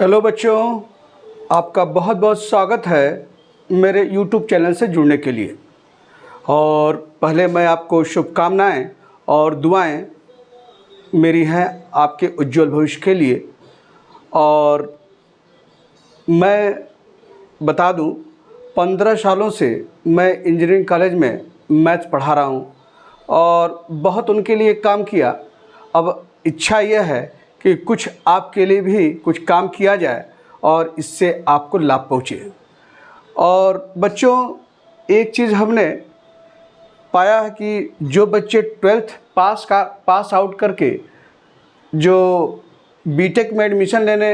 Hello बच्चों, आपका बहुत बहुत स्वागत है मेरे YouTube चैनल से जुड़ने के लिए। और पहले मैं आपको शुभकामनाएं और दुआएं मेरी हैं आपके उज्जवल भविष्य के लिए। और मैं बता दूं, 15 सालों से मैं इंजीनियरिंग कॉलेज में मैथ्स पढ़ा रहा हूं और बहुत उनके लिए काम किया। अब इच्छा यह है कि कुछ आपके लिए भी कुछ काम किया जाए और इससे आपको लाभ पहुँचे। और बच्चों, एक चीज़ हमने पाया है कि जो बच्चे 12th पास आउट करके जो बीटेक में एडमिशन लेने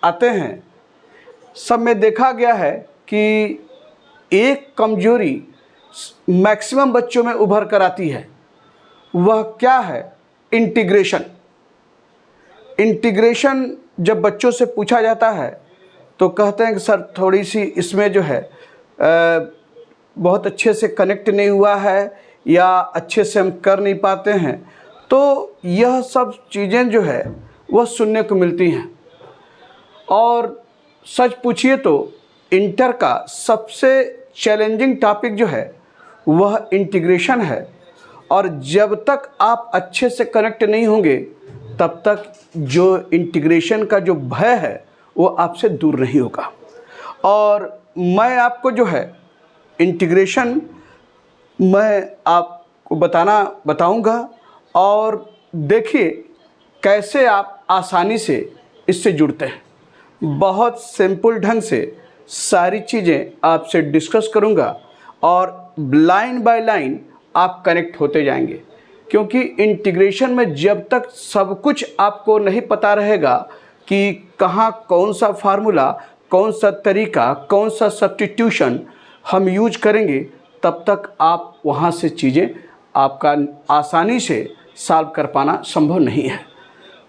आते हैं, सब में देखा गया है कि एक कमजोरी मैक्सिमम बच्चों में उभर कर आती है। वह क्या है? इंटीग्रेशन। इंटीग्रेशन जब बच्चों से पूछा जाता है तो कहते हैं कि सर थोड़ी सी इसमें जो है बहुत अच्छे से कनेक्ट नहीं हुआ है या अच्छे से हम कर नहीं पाते हैं। तो यह सब चीज़ें जो है वह सुनने को मिलती हैं। और सच पूछिए तो इंटर का सबसे चैलेंजिंग टॉपिक जो है वह इंटीग्रेशन है। और जब तक आप अच्छे से कनेक्ट नहीं होंगे तब तक जो इंटीग्रेशन का जो भय है वो आपसे दूर नहीं होगा। और मैं आपको जो है इंटीग्रेशन मैं आपको बताऊंगा और देखिए कैसे आप आसानी से इससे जुड़ते हैं। बहुत सिंपल ढंग से सारी चीज़ें आपसे डिस्कस करूंगा और लाइन बाय लाइन आप कनेक्ट होते जाएंगे। क्योंकि इंटीग्रेशन में जब तक सब कुछ आपको नहीं पता रहेगा कि कहाँ कौन सा फार्मूला, कौन सा तरीका, कौन सा सब्स्टिट्यूशन हम यूज करेंगे, तब तक आप वहाँ से चीज़ें आपका आसानी से सॉल्व कर पाना संभव नहीं है।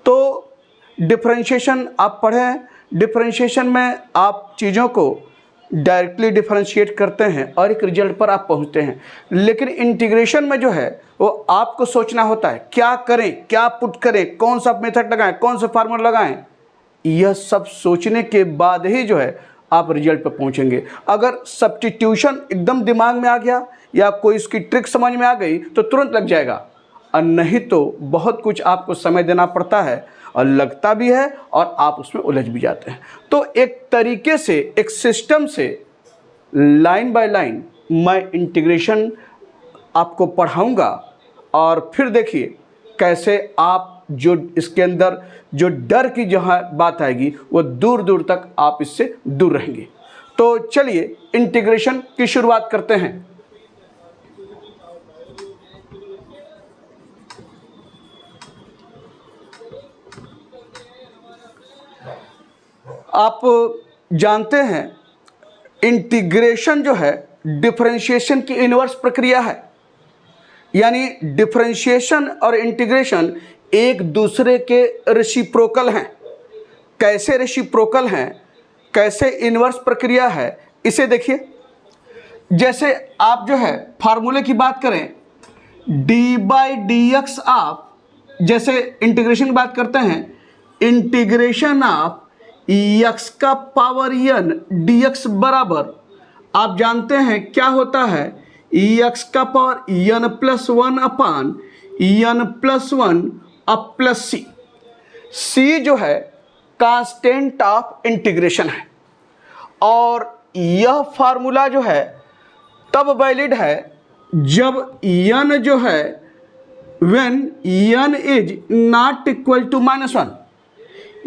तो डिफरेंशिएशन आप पढ़ें। डिफरेंशिएशन में आप चीज़ों को डायरेक्टली डिफरेंशिएट करते हैं और एक रिजल्ट पर आप पहुंचते हैं। लेकिन इंटीग्रेशन में जो है वो आपको सोचना होता है, क्या करें, क्या पुट करें, कौन सा मेथड लगाएं, कौन सा फार्मूला लगाएं। यह सब सोचने के बाद ही जो है आप रिजल्ट पर पहुंचेंगे। अगर सब्स्टिट्यूशन एकदम दिमाग में आ गया या कोई इसकी ट्रिक समझ में आ गई तो तुरंत लग जाएगा, और नहीं तो बहुत कुछ आपको समय देना पड़ता है और लगता भी है और आप उसमें उलझ भी जाते हैं। तो एक तरीके से, एक सिस्टम से लाइन बाय लाइन मैं इंटीग्रेशन आपको पढ़ाऊंगा और फिर देखिए कैसे आप जो इसके अंदर जो डर की जहाँ बात आएगी वो दूर दूर तक आप इससे दूर रहेंगे। तो चलिए इंटीग्रेशन की शुरुआत करते हैं। आप जानते हैं इंटीग्रेशन जो है डिफरेंशिएशन की इन्वर्स प्रक्रिया है। यानी डिफरेंशिएशन और इंटीग्रेशन एक दूसरे के रेसिप्रोकल हैं। कैसे रेसिप्रोकल हैं, कैसे इन्वर्स प्रक्रिया है, इसे देखिए। जैसे आप जो है फार्मूले की बात करें, d/dx ऑफ, जैसे इंटीग्रेशन की बात करते हैं, इंटीग्रेशन ऑफ x का पावर n dx बराबर, आप जानते हैं क्या होता है, x का पावर n+1 अपान n+1 अब प्लस c जो है कांस्टेंट ऑफ इंटीग्रेशन है। और यह फार्मूला जो है तब वैलिड है जब n जो है when n is not equal to -1,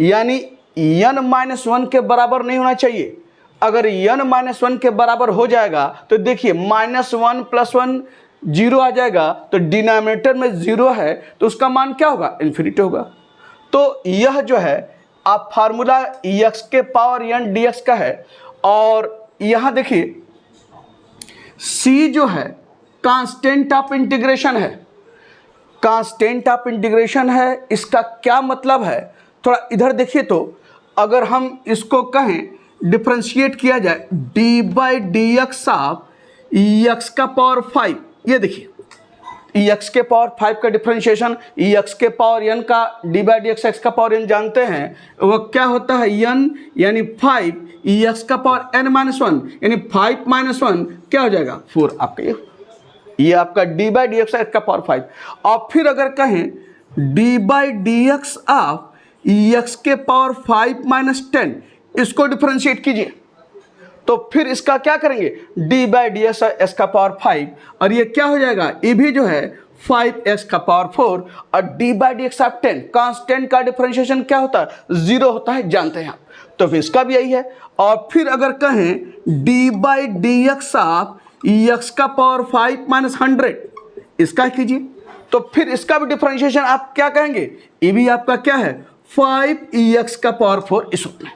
यानी n-1 के बराबर नहीं होना चाहिए। अगर n-1 के बराबर हो जाएगा तो देखिए -1 + 1 0 आ जाएगा, तो डिनोमिनेटर में 0 है तो उसका मान क्या होगा? इन्फिनिटी होगा। तो यह जो है आप फार्मूला x के पावर n dx का है। और यहाँ देखिए c जो है कांस्टेंट ऑफ इंटीग्रेशन है। कांस्टेंट ऑफ इंटीग्रेशन है, इसका क्या मतलब है? थोड़ा इधर देखिए। तो अगर हम इसको कहें डिफरेंशिएट किया जाए d/dx ऑफ x का पावर 5, ये देखिए एक्स के पावर 5 का डिफरेंशिएशन एक्स के पावर n का डी बाई डी एक्स का पावर n जानते हैं, वो क्या होता है n यानी 5 एक्स का पावर n माइनस 1 यानी 5 माइनस 1 क्या हो जाएगा 4 आपका ये आपका डी बाई डी एक्स का पावर 5। और फिर अगर कहें D by d x of x के पावर 5 माइनस 10 इसको डिफरेंशिएट कीजिए, तो फिर इसका क्या करेंगे डी बाई डी एक्स का पावर 5 और ये क्या हो जाएगा ये भी जो है 5x का पावर 4 और D by d x of 10 constant का डिफरेंशिएशन क्या होता है 0 होता है, जानते हैं आप। तो फिर इसका भी यही है। और फिर अगर कहें D by d x of x का पावर 5 माइनस 100 इसका कीजिए, तो फिर इसका भी डिफरेंशिएशन आप क्या कहेंगे ये भी आपका क्या है 5x का पावर 4 इस रूप में।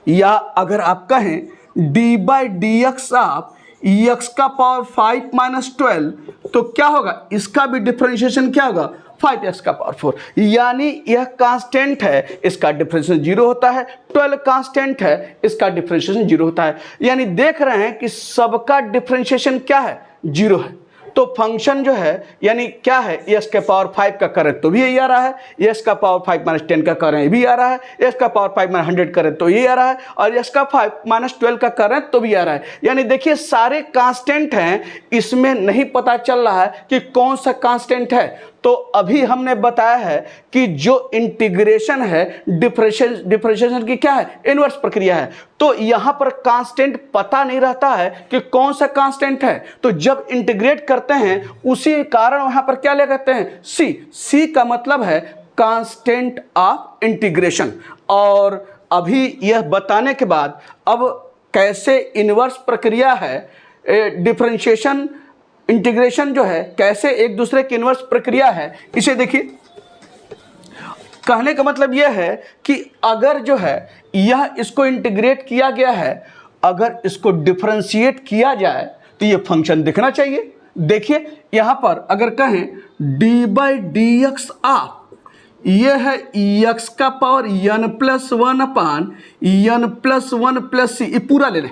या अगर आप कहें D by d x of x का पावर 5 माइनस 12 तो क्या होगा इसका भी डिफरेंशिएशन क्या होगा 5x का पावर 4, यानी यह कांस्टेंट है इसका डिफरेंशिएशन 0 होता है, 12 कांस्टेंट है इसका डिफरेंशिएशन 0 होता है। यानी देख रहे हैं कि सबका डिफरेंशिएशन क्या है 0 है। तो फंक्शन जो है यानी क्या है एक्स के पावर 5 का करें तो भी यही आ रहा है, एक्स का पावर 5 माइनस 10 का करें ये भी आ रहा है, एक्स का पावर 5 माइनस 100 करें तो ये आ रहा है, और एक्स का 5 माइनस 12 का करें तो भी आ रहा है। यानी देखिए सारे कांस्टेंट हैं, इसमें नहीं पता चल रहा है कि कौन सा कांस्टेंट है। तो अभी हमने बताया है कि जो इंटीग्रेशन है डिफरेंशिएशन की क्या है इनवर्स प्रक्रिया है। तो यहाँ पर कांस्टेंट पता नहीं रहता है कि कौन सा कांस्टेंट है, तो जब इंटीग्रेट करते हैं उसी कारण वहाँ पर क्या ले करते हैं सी का मतलब है कांस्टेंट ऑफ इंटीग्रेशन। और अभी यह बताने के बाद अब कैसे इनवर्स प्रक्रिया है डिफरेंशिएशन इंटीग्रेशन जो है कैसे एक दूसरे की इनवर्स प्रक्रिया है, इसे देखिए। कहने का मतलब यह है कि अगर जो है यह इसको इंटीग्रेट किया गया है, अगर इसको डिफरेंशिएट किया जाए तो ये फंक्शन दिखना चाहिए। देखिए यहाँ पर अगर कहें D by d x of ये है एक्स का power n plus 1 upon n plus 1 plus सी, ये पूरा ले लें।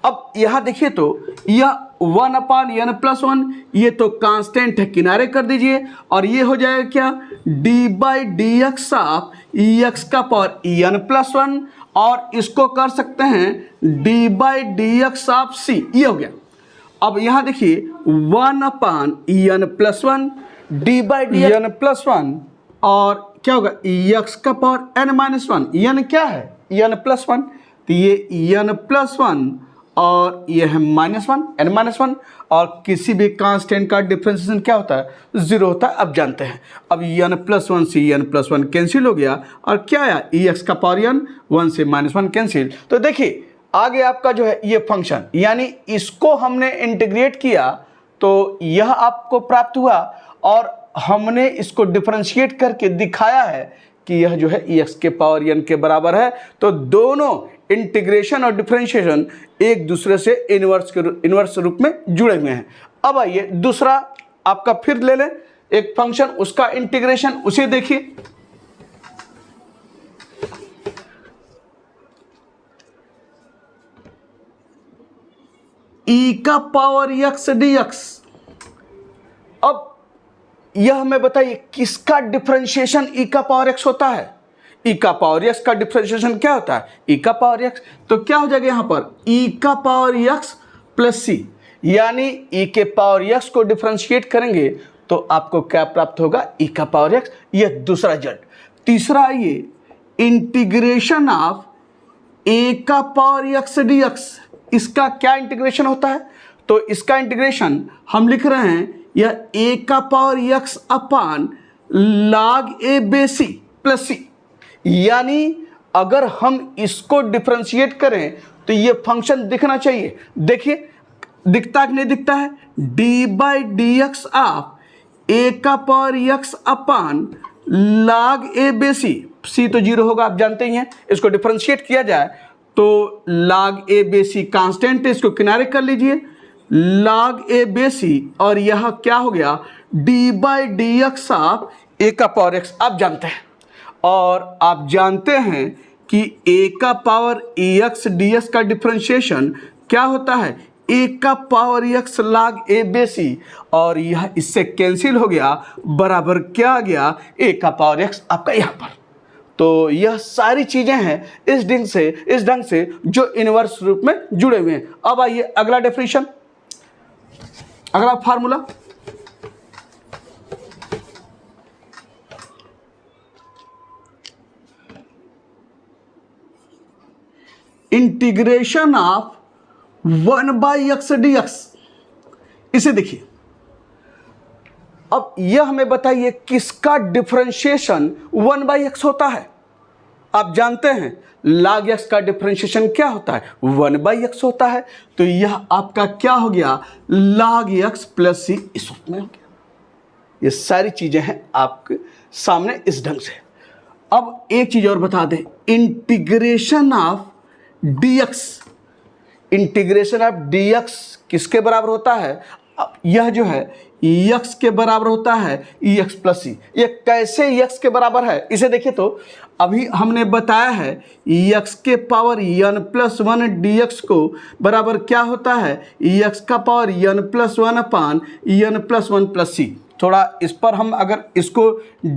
अब यहाँ देखिए तो यह 1 अपान n प्लस 1 ये तो कांस्टेंट है, किनारे कर दीजिए, और ये हो जाएगा क्या d by d x of x का पावर n प्लस 1 और इसको कर सकते हैं d by d x of c, ये हो गया। अब यहाँ देखिए 1 upon n plus 1 d by d n plus 1 और क्या होगा एक्स का पावर n माइनस 1, n क्या है n प्लस 1, तो ये n प्लस 1 और ये है माइनस 1 n माइनस 1, और किसी भी कांस्टेंट का डिफरेंशिएशन क्या होता है 0 होता है। अब जानते हैं, अब n प्लस 1 से n प्लस 1 कैंसिल हो गया और क्या आया एक्स का पावर n 1 से माइनस 1 कैंसिल। तो देखिए आगे आपका जो है ये फंक्शन, यानी इसको हमने इंटीग्रेट किया तो यह आपको प्राप्त हुआ, और हमने इसको डिफरेंशिएट करके दिखाया है कि यह जो है एक्स के पावर n के बराबर है। तो दोनों इंटीग्रेशन और डिफरेंशिएशन एक दूसरे से इनवर्स रूप में जुड़े हुए हैं। अब आइए दूसरा आपका फिर ले लें एक फंक्शन, उसका इंटीग्रेशन, उसे देखिए। ई का पावर एक्स डी एक्स। अब यह हमें बताइए किसका डिफरेंशिएशन ई का पावर एक्स होता है। ई का पावर एक्स का डिफरेंशिएशन क्या होता है ई का पावर एक्स, तो क्या हो जाएगा यहाँ पर ई का पावर एक्स प्लस सी, यानी ई के पावर एक्स को डिफरेंशिएट करेंगे तो आपको क्या प्राप्त होगा ई का पावर एक्स। यह दूसरा जड़। तीसरा आइए इंटीग्रेशन ऑफ ए का पावर एक्स डी एक्स, इसका क्या इंटीग्रेशन होता है, तो इसका इंटीग्रेशन हम लिख रहे हैं यह ए का power x upon log a base C plus सी, यानी अगर हम इसको डिफरेंशिएट करें तो ये फंक्शन दिखना चाहिए। देखिए दिखता है कि नहीं दिखता है, d by d x of a का power x upon log a base c, c तो 0 होगा आप जानते ही हैं। इसको डिफरेंशिएट किया जाए तो log a base C constant है, इसको किनारे कर लीजिए log ए बेस सी, और यह क्या हो गया d by d x of a का पावर एक्स आप जानते हैं। और आप जानते हैं कि ए का पावर एक्स डी एक्स का डिफरेंशिएशन क्या होता है ए का पावर एक्स log ए बेसी, और यह इससे कैंसिल हो गया, बराबर क्या आ गया, ए का पावर एक्स आपका यहाँ पर। तो यह सारी चीजें हैं इस ढंग से जो इनवर्स रूप में जुड़े हुए हैं। अब आइए अगला डेफिनेशन, अगला formula. Integration of 1/x dx, इसे देखिए। अब यह हमें बताइए किसका डिफरेंशिएशन 1/x होता है। आप जानते हैं log x का डिफरेंशिएशन क्या होता है, 1/x होता है। तो यह आपका क्या हो गया, log x प्लस सी इस रूप में हो गया। ये सारी चीजें हैं आपके सामने इस ढंग से। अब एक चीज और बता दें, integration of dx, integration of dx किसके बराबर होता है, अब यह जो है x के बराबर होता है ex प्लस सी। ये कैसे x के बराबर है, इसे देखिए। तो अभी हमने बताया है x के पावर n प्लस 1 dx को बराबर क्या होता है, x का power n plus 1 upon n plus 1 plus सी। थोड़ा इस पर हम अगर इसको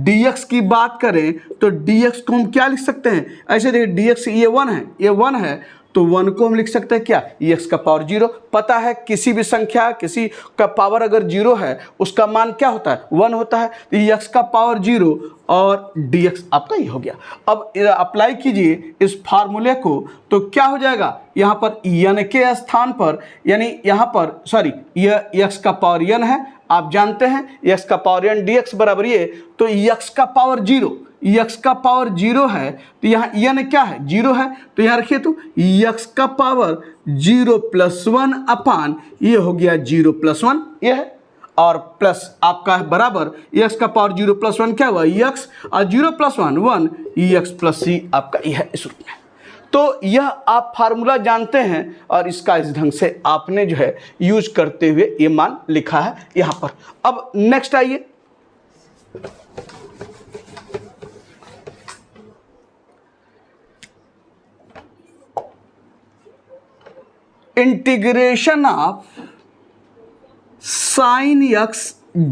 dx की बात करें तो dx को हम क्या लिख सकते हैं, ऐसे देखिए dx ये 1 है, ये 1 है, तो 1 को हम लिख सकते हैं क्या, x का पावर 0। पता है किसी भी संख्या, किसी का पावर अगर 0 है उसका मान क्या होता है, 1 होता है। तो x का पावर 0 और dx आपका ये हो गया। अब अप्लाई कीजिए इस फार्मूले को, तो क्या हो जाएगा, यहाँ पर n के स्थान पर, यानी यहाँ पर सॉरी यह x का पावर n है, आप जानते हैं x का पावर n dx बराबर ये, तो x का पावर 0, x का पावर 0 है, तो यहाँ n क्या है, 0 है। तो यहाँ रखिए, तो x का पावर 0 प्लस 1 अपान ये हो गया 0 प्लस 1, ये है, और प्लस आपका है बराबर x का पावर 0 प्लस 1 क्या हुआ, x, और 0 प्लस 1 1, x प्लस सी आपका यह है इस रूप में। तो यह आप फार्मूला जानते हैं और इसका इस ढंग से आपने जो है यूज करते हुए ये मान लिखा है यहाँ पर। अब नेक्स्ट आइए, integration of sine x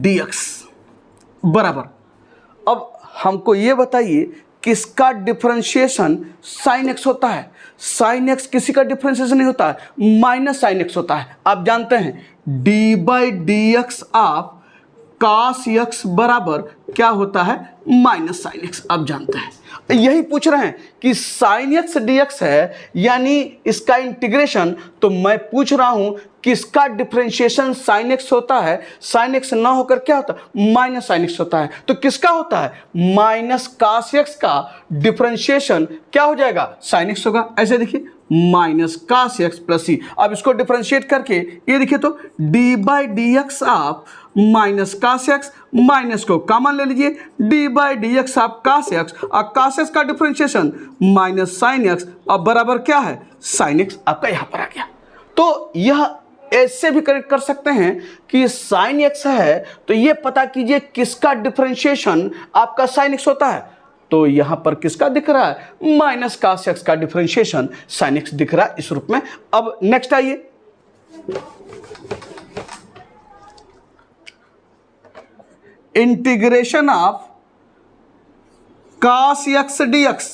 dx बराबर। अब हमको ये बताइए किसका डिफरेंशिएशन साइन x होता है। साइन x किसी का डिफरेंशिएशन नहीं होता है, माइनस साइन x होता है। आप जानते हैं d/dx ऑफ cos x बराबर क्या होता है, माइनस साइन x। आप जानते हैं, यही पूछ रहे हैं कि साइन x dx है, यानी इसका इंटीग्रेशन। तो मैं पूछ रहा हूं किसका डिफरेंशिएशन साइन x होता है, साइन x ना होकर क्या होता है, माइनस साइन x होता है। तो किसका होता है, माइनस cos x का डिफरेंशिएशन क्या हो जाएगा, साइन x होगा। ऐसे देखिए माइनस cos x प्लस सी। अब इसको डिफरेंशिएट करके ये देखिए, तो d/dx of minus cos x, minus को कॉमन ले लीजिए, d/dx ऑफ cos x, और cos x का डिफरेंशिएशन माइनस साइन x, अब बराबर क्या है, साइन x आपका यहाँ पर आ गया। तो यह ऐसे भी करेक्ट कर सकते हैं कि साइन x है, तो ये पता कीजिए किसका डिफरेंशिएशन आपका साइन x होता है। तो यहां पर किसका दिख रहा है, माइनस cos x का डिफरेंशिएशन साइन x दिख रहा है इस रूप में। अब नेक्स्ट आइए, integration of cos x dx,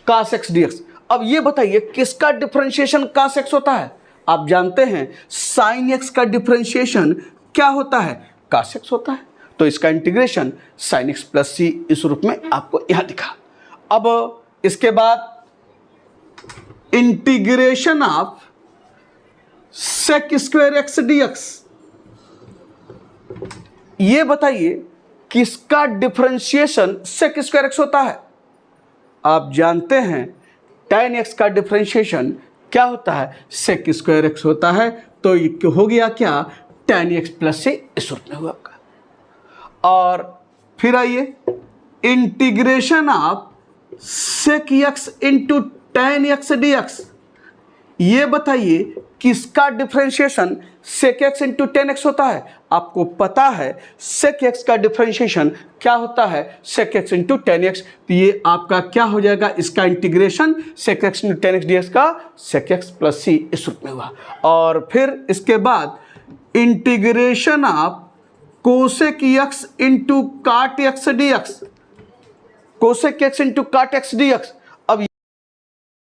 cos x dx। अब ये बताइए किसका डिफरेंशिएशन cos x होता है। आप जानते हैं साइन x का डिफरेंशिएशन क्या होता है, cos x होता है। तो इसका इंटीग्रेशन साइन x प्लस सी इस रूप में आपको यहां दिखा। अब इसके बाद integration of sec square x dx, ये बताइए किसका डिफरेंशिएशन sec स्क्वायर x होता है। आप जानते हैं tan x का डिफरेंशिएशन क्या होता है, sec स्क्वायर x होता है। तो ये हो गया क्या, tan x प्लस से इस रूप में हुआ आपका। और फिर आइए integration of sec x into tan x dx, ये बताइए किसका differentiation sec x into ten x होता है। आपको पता है sec x का डिफरेंशिएशन क्या होता है, sec x into ten x. तो ये आपका क्या हो जाएगा, इसका integration sec x into ten x D x का sec x प्लस सी इस रूप में हुआ। और फिर इसके बाद integration of cosec x into काट x D x, cosec x into काट x डी एक्स।